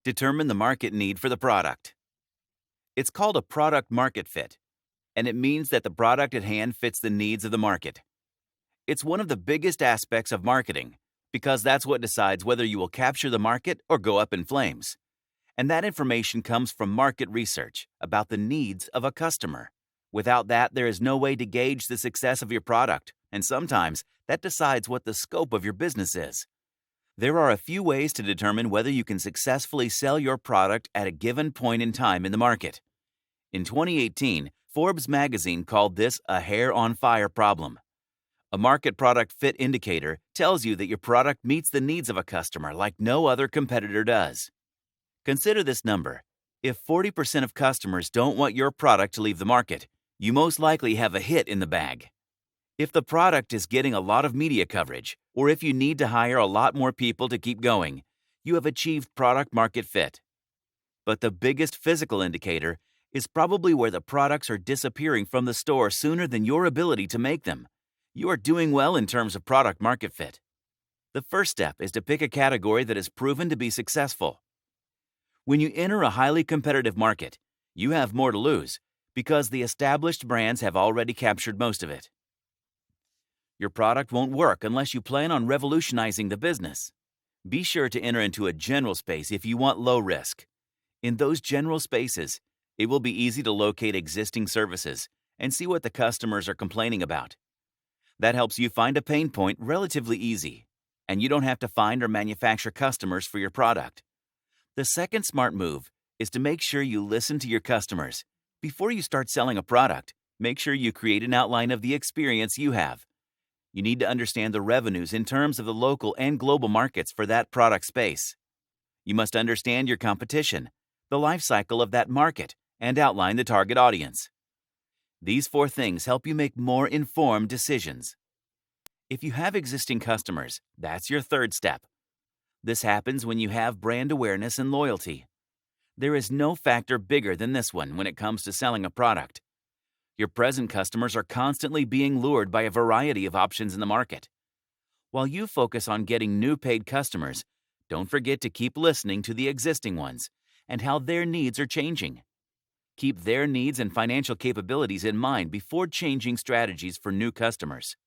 Determine the market need for the product. It's called a product market fit, and it means that the product at hand fits the needs of the market. It's one of the biggest aspects of marketing because that's what decides whether you will capture the market or go up in flames. And that information comes from market research about the needs of a customer. Without that, there is no way to gauge the success of your product, and sometimes that decides what the scope of your business is. There are a few ways to determine whether you can successfully sell your product at a given point in time in the market. In 2018, Forbes magazine called this a hair on fire problem. A market product fit indicator tells you that your product meets the needs of a customer like no other competitor does. Consider this number. If 40% of customers don't want your product to leave the market, you most likely have a hit in the bag. If the product is getting a lot of media coverage, or if you need to hire a lot more people to keep going, you have achieved product market fit. But the biggest physical indicator is probably where the products are disappearing from the store sooner than your ability to make them. You are doing well in terms of product market fit. The first step is to pick a category that is proven to be successful. When you enter a highly competitive market, you have more to lose because the established brands have already captured most of it. Your product won't work unless you plan on revolutionizing the business. Be sure to enter into a general space if you want low risk. In those general spaces, it will be easy to locate existing services and see what the customers are complaining about. That helps you find a pain point relatively easy, and you don't have to find or manufacture customers for your product. The second smart move is to make sure you listen to your customers. Before you start selling a product, make sure you create an outline of the experience you have. You need to understand the revenues in terms of the local and global markets for that product space. You must understand your competition, the life cycle of that market, and outline the target audience. These 4 things help you make more informed decisions. If you have existing customers, that's your third step. This happens when you have brand awareness and loyalty. There is no factor bigger than this one when it comes to selling a product. Your present customers are constantly being lured by a variety of options in the market. While you focus on getting new paid customers, don't forget to keep listening to the existing ones and how their needs are changing. Keep their needs and financial capabilities in mind before changing strategies for new customers.